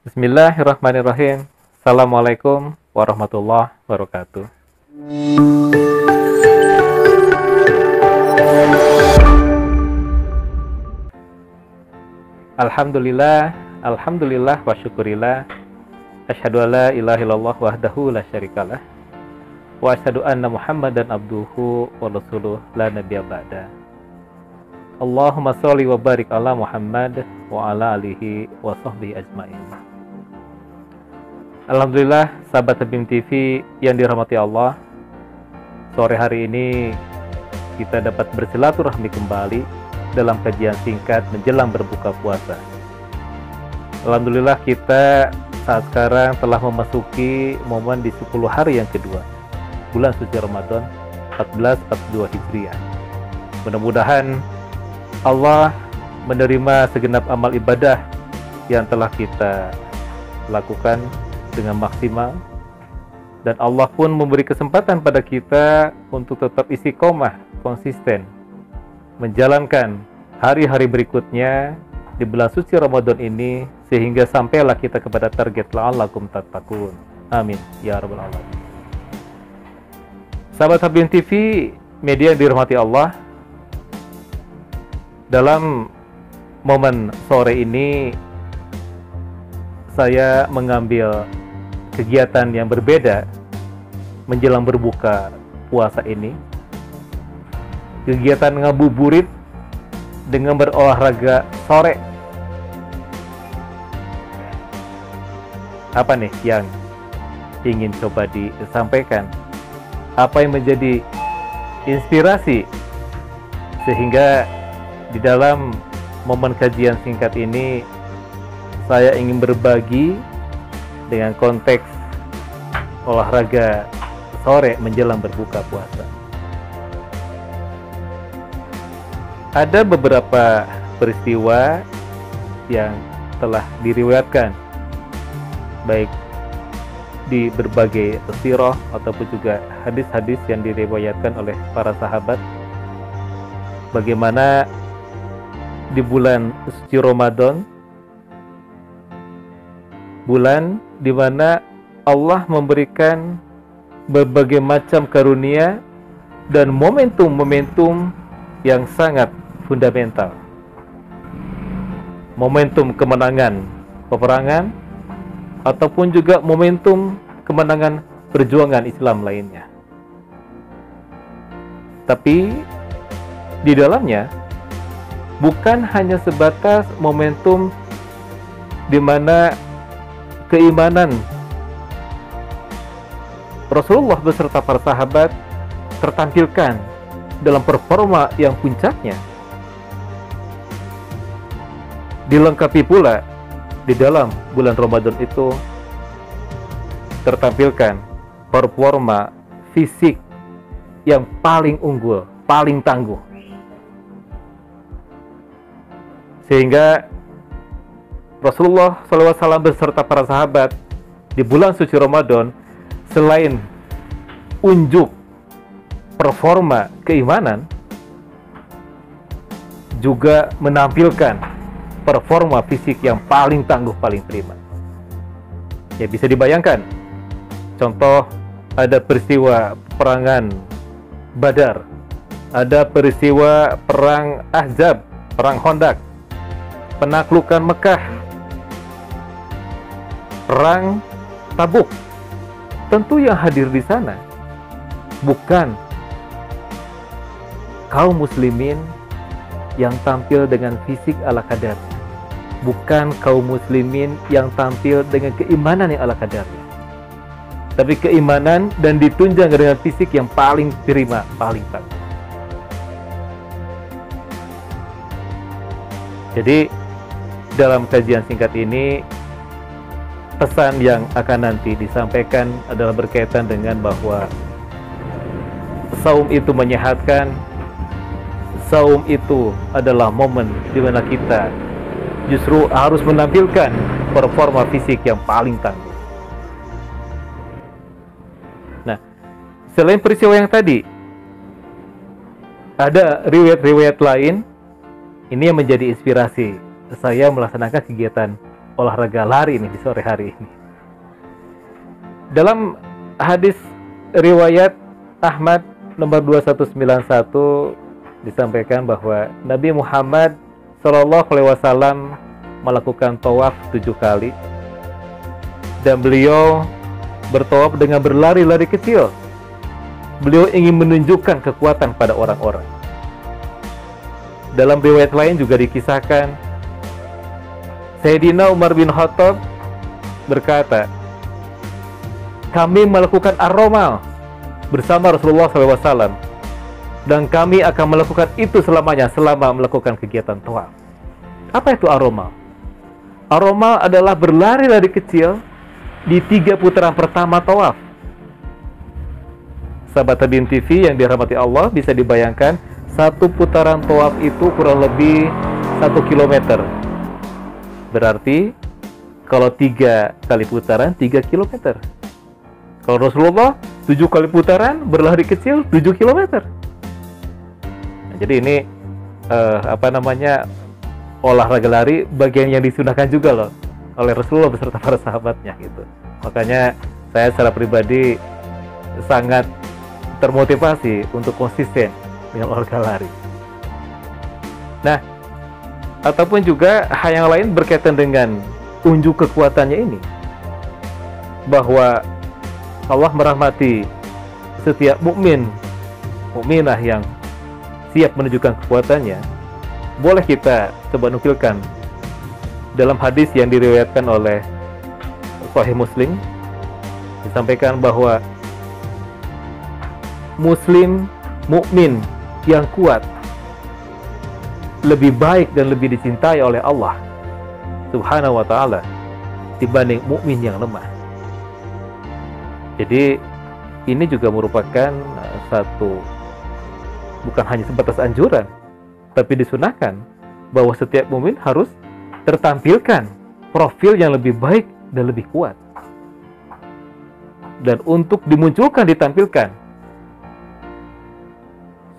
Bismillahirrahmanirrahim. Assalamualaikum warahmatullahi wabarakatuh. Alhamdulillah wa syukurillah. Asyhadu an la ilaha illallah wahdahu la syarikalah. Wa asyhadu anna Muhammadan abduhu wa rasuluh la nabiyya ba'da. Allahumma sholli wa barik ala Muhammad wa ala alihi wa sahbihi ajmain. Alhamdulillah, sahabat Habim TV yang dirahmati Allah. Sore hari ini kita dapat bersilaturahmi kembali dalam kajian singkat menjelang berbuka puasa. Alhamdulillah, kita saat sekarang telah memasuki momen di 10 hari yang kedua bulan suci Ramadan 1442 Hijriah. Mudah-mudahan Allah menerima segenap amal ibadah yang telah kita lakukan dengan maksimal, dan Allah pun memberi kesempatan pada kita untuk tetap istiqomah, konsisten menjalankan hari-hari berikutnya di bulan suci Ramadan ini, sehingga sampailah kita kepada target la'allakum tattaqun. Amin ya rabbal alamin. Sahabat Habim TV, media yang dirahmati Allah, dalam momen sore ini saya mengambil kegiatan yang berbeda menjelang berbuka puasa ini. Kegiatan ngabuburit dengan berolahraga sore. Apa nih yang ingin coba disampaikan? Apa yang menjadi inspirasi sehingga di dalam momen kajian singkat ini saya ingin berbagi dengan konteks olahraga sore menjelang berbuka puasa. Ada beberapa peristiwa yang telah diriwayatkan baik di berbagai sirah ataupun juga hadis-hadis yang diriwayatkan oleh para sahabat, bagaimana di bulan suci Ramadan, bulan di mana Allah memberikan berbagai macam karunia dan momentum-momentum yang sangat fundamental. Momentum kemenangan peperangan ataupun juga momentum kemenangan perjuangan Islam lainnya. Tapi di dalamnya bukan hanya sebatas momentum di mana keimanan Rasulullah beserta para sahabat tertampilkan dalam performa yang puncaknya. Dilengkapi pula di dalam bulan Ramadan itu tertampilkan performa fisik yang paling unggul, paling tangguh. Sehingga Rasulullah SAW beserta para sahabat di bulan suci Ramadan, selain unjuk performa keimanan, juga menampilkan performa fisik yang paling tangguh, paling prima. Ya, bisa dibayangkan, contoh ada peristiwa perangan Badar, ada peristiwa perang Ahzab, perang Khandaq, penaklukan Mekah, perang Tabuk. Tentu yang hadir di sana bukan kaum muslimin yang tampil dengan fisik ala kadar, bukan kaum muslimin yang tampil dengan keimanan yang ala kadarnya, tapi keimanan dan ditunjang dengan fisik yang paling prima, paling tangguh. Jadi dalam kajian singkat ini, pesan yang akan nanti disampaikan adalah berkaitan dengan bahwa saum itu menyehatkan, saum itu adalah momen di mana kita justru harus menampilkan performa fisik yang paling tangguh. Nah, selain peristiwa yang tadi, ada riwayat-riwayat lain ini yang menjadi inspirasi saya melaksanakan kegiatan olahraga lari ini di sore hari ini. Dalam hadis riwayat Ahmad nomor 2191 disampaikan bahwa Nabi Muhammad Shallallahu Alaihi Wasallam melakukan tawaf 7 kali dan beliau bertawaf dengan berlari-lari kecil. Beliau ingin menunjukkan kekuatan pada orang-orang. Dalam riwayat lain juga dikisahkan Sayyidina Umar bin Khattab berkata, kami melakukan ar-ramal bersama Rasulullah SAW dan kami akan melakukan itu selamanya selama melakukan kegiatan tawaf. Apa itu ar-ramal? Ar-ramal adalah berlari-lari kecil di 3 putaran pertama tawaf. Sahabat Tabim TV yang dirahmati Allah, bisa dibayangkan satu putaran tawaf itu kurang lebih 1 kilometer. Berarti kalau 3 kali putaran 3 kilometer. Kalau Rasulullah 7 kali putaran berlari kecil 7 kilometer. Nah, jadi ini olahraga lari bagian yang disunahkan juga loh oleh Rasulullah beserta para sahabatnya gitu. Makanya saya secara pribadi sangat termotivasi untuk konsisten dengan olahraga lari. Nah, ataupun juga hal yang lain berkaitan dengan unjuk kekuatannya ini, bahwa Allah merahmati setiap mukminah yang siap menunjukkan kekuatannya. Boleh kita coba nukilkan dalam hadis yang diriwayatkan oleh Sahih Muslim, disampaikan bahwa muslim mukmin yang kuat lebih baik dan lebih dicintai oleh Allah Subhanahu wa ta'ala dibanding mukmin yang lemah. Jadi ini juga merupakan satu, bukan hanya sebatas anjuran, tapi disunahkan bahwa setiap mukmin harus tertampilkan profil yang lebih baik dan lebih kuat. Dan untuk dimunculkan, ditampilkan,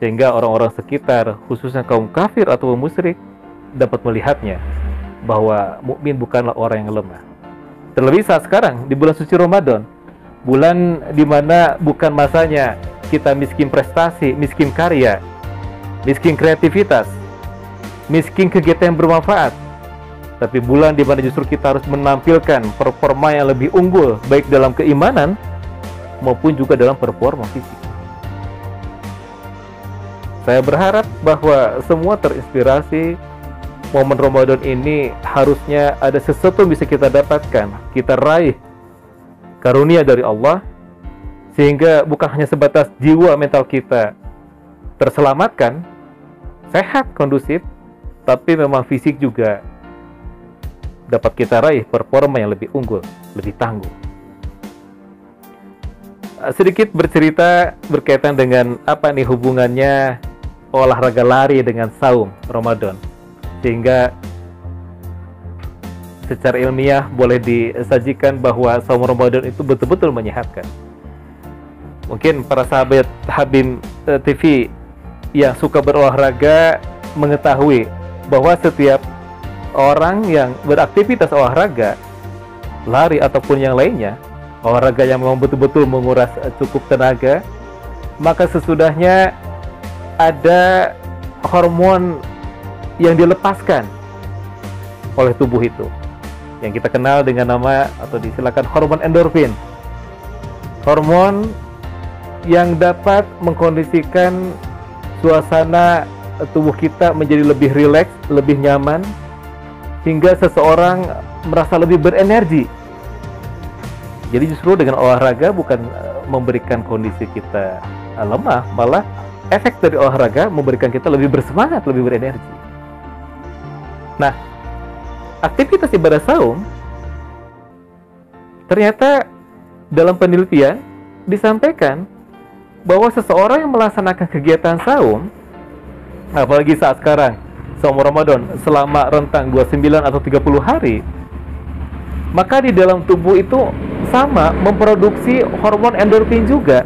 sehingga orang-orang sekitar, khususnya kaum kafir atau musyrik, dapat melihatnya bahwa mukmin bukanlah orang yang lemah. Terlebih saat sekarang di bulan suci Ramadan, bulan dimana bukan masanya kita miskin prestasi, miskin karya, miskin kreativitas, miskin kegiatan yang bermanfaat, tapi bulan dimana justru kita harus menampilkan performa yang lebih unggul, baik dalam keimanan maupun juga dalam performa fisik. Saya berharap bahwa semua terinspirasi. Momen Ramadan ini harusnya ada sesuatu yang bisa kita dapatkan, kita raih karunia dari Allah, sehingga bukan hanya sebatas jiwa mental kita terselamatkan, sehat, kondusif, tapi memang fisik juga dapat kita raih performa yang lebih unggul, lebih tangguh. Sedikit bercerita berkaitan dengan apa nih hubungannya olahraga lari dengan saum Ramadan, sehingga secara ilmiah boleh disajikan bahwa saum Ramadan itu betul-betul menyehatkan. Mungkin para sahabat Habim TV yang suka berolahraga mengetahui bahwa setiap orang yang beraktivitas olahraga, lari ataupun yang lainnya, olahraga yang memang betul-betul menguras cukup tenaga, maka sesudahnya ada hormon yang dilepaskan oleh tubuh itu, yang kita kenal dengan nama atau disilakan hormon endorfin. Hormon yang dapat mengkondisikan suasana tubuh kita menjadi lebih rileks, lebih nyaman, hingga seseorang merasa lebih berenergi. Jadi justru dengan olahraga bukan memberikan kondisi kita lemah, malah efek dari olahraga memberikan kita lebih bersemangat, lebih berenergi. Nah, aktivitas ibadah saum ternyata dalam penelitian disampaikan bahwa seseorang yang melaksanakan kegiatan saum, apalagi saat sekarang saum Ramadan selama rentang 29 atau 30 hari, maka di dalam tubuh itu sama memproduksi hormon endorfin juga.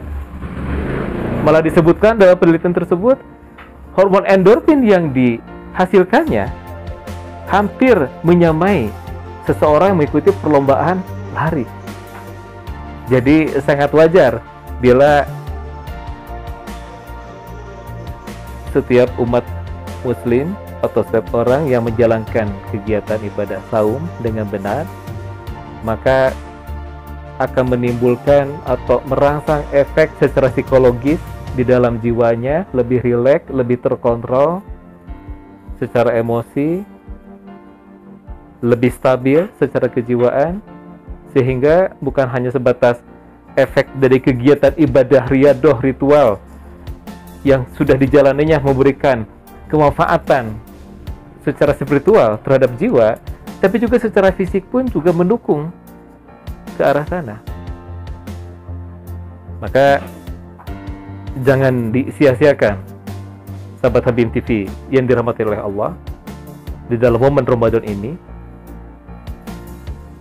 Malah disebutkan dalam penelitian tersebut, hormon endorfin yang dihasilkannya hampir menyamai seseorang mengikuti perlombaan lari. Jadi sangat wajar bila setiap umat muslim atau setiap orang yang menjalankan kegiatan ibadah saum dengan benar, maka akan menimbulkan atau merangsang efek secara psikologis di dalam jiwanya, lebih rileks, lebih terkontrol secara emosi, lebih stabil secara kejiwaan, sehingga bukan hanya sebatas efek dari kegiatan ibadah riyadoh ritual yang sudah dijalaninya memberikan kemanfaatan secara spiritual terhadap jiwa, tapi juga secara fisik pun juga mendukung ke arah sana. Maka jangan disia-siakan, sahabat Habim TV yang dirahmati oleh Allah, di dalam momen Ramadan ini.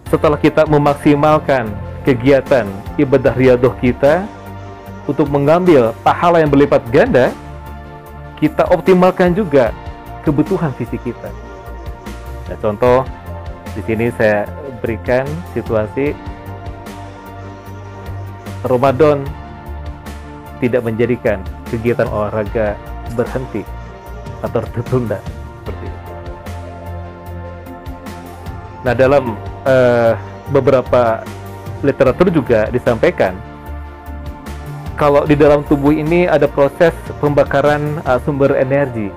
Setelah kita memaksimalkan kegiatan ibadah riyadoh kita untuk mengambil pahala yang berlipat ganda, kita optimalkan juga kebutuhan fisik kita. Nah, contoh di sini saya berikan situasi Ramadan tidak menjadikan kegiatan olahraga berhenti atau tertunda seperti itu. Nah, dalam beberapa literatur juga disampaikan kalau di dalam tubuh ini ada proses pembakaran sumber energi,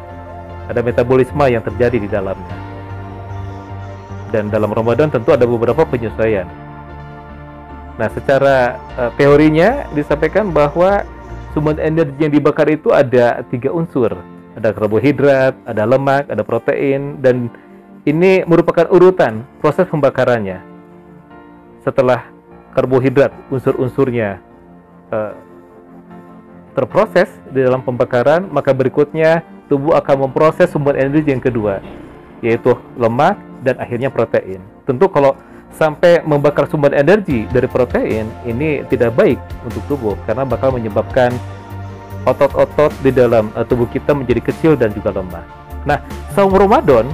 ada metabolisme yang terjadi di dalamnya. Dan dalam Ramadan tentu ada beberapa penyesuaian. Nah, secara teorinya disampaikan bahwa sumber energi yang dibakar itu ada 3 unsur. Ada karbohidrat, ada lemak, ada protein, dan ini merupakan urutan proses pembakarannya. Setelah karbohidrat, unsur-unsurnya terproses di dalam pembakaran, maka berikutnya tubuh akan memproses sumber energi yang kedua, yaitu lemak dan akhirnya protein. Tentu kalau sampai membakar sumber energi dari protein, ini tidak baik untuk tubuh karena bakal menyebabkan otot-otot di dalam tubuh kita menjadi kecil dan juga lemah. Nah, saum Ramadan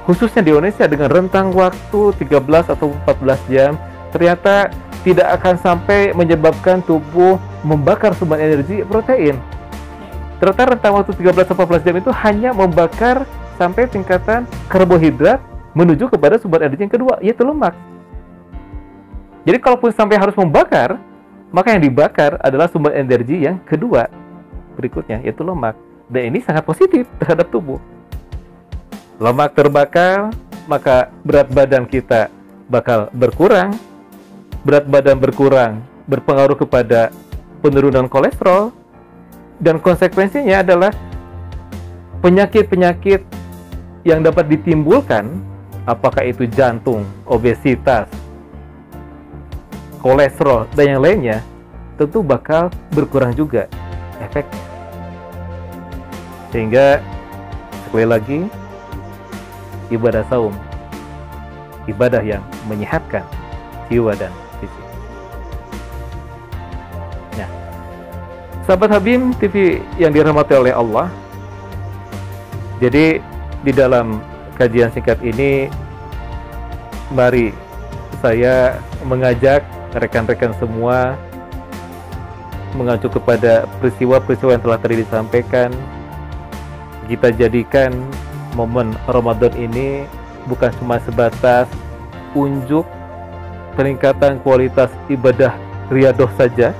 khususnya di Indonesia dengan rentang waktu 13 atau 14 jam ternyata tidak akan sampai menyebabkan tubuh membakar sumber energi protein. Ternyata rentang waktu 13-14 jam itu hanya membakar sampai tingkatan karbohidrat menuju kepada sumber energi yang kedua, yaitu lemak. Jadi kalaupun sampai harus membakar, maka yang dibakar adalah sumber energi yang kedua berikutnya, yaitu lemak. Dan ini sangat positif terhadap tubuh. Lemak terbakar, maka berat badan kita bakal berkurang. Berat badan berkurang berpengaruh kepada penurunan kolesterol, dan konsekuensinya adalah penyakit-penyakit yang dapat ditimbulkan, apakah itu jantung, obesitas, kolesterol, dan yang lainnya, tentu bakal berkurang juga efeknya. Sehingga sekali lagi, ibadah saum, ibadah yang menyehatkan jiwa dan fisik. Nah, sahabat Habim TV yang dirahmati oleh Allah, jadi di dalam kajian singkat ini, mari saya mengajak rekan-rekan semua mengacu kepada peristiwa-peristiwa yang telah tadi disampaikan. Kita jadikan momen Ramadan ini bukan cuma sebatas unjuk peningkatan kualitas ibadah riyadoh saja,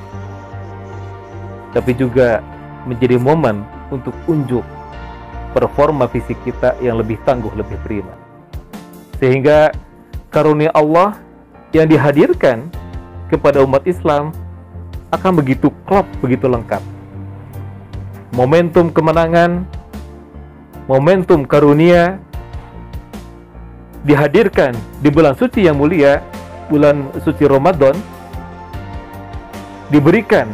tapi juga menjadi momen untuk unjuk performa fisik kita yang lebih tangguh, lebih prima. Sehingga karunia Allah yang dihadirkan kepada umat Islam akan begitu klop, begitu lengkap. Momentum kemenangan, momentum karunia dihadirkan di bulan suci yang mulia, bulan suci Ramadan, diberikan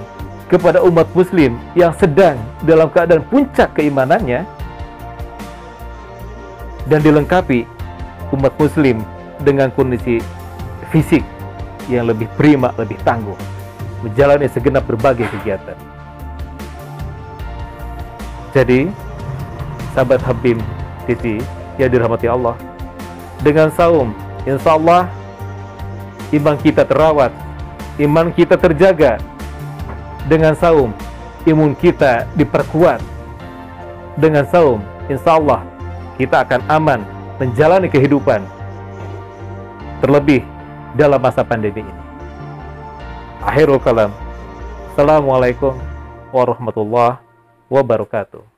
kepada umat muslim yang sedang dalam keadaan puncak keimanannya, dan dilengkapi umat muslim dengan kondisi fisik yang lebih prima, lebih tangguh, menjalani segenap berbagai kegiatan. Jadi, sahabat Habim TV yang dirahmati Allah, dengan saum insya Allah iman kita terawat, iman kita terjaga. Dengan saum, imun kita diperkuat. Dengan saum, insya Allah kita akan aman menjalani kehidupan, terlebih dalam masa pandemi ini. Akhirul kalam. Assalamualaikum warahmatullahi wabarakatuh.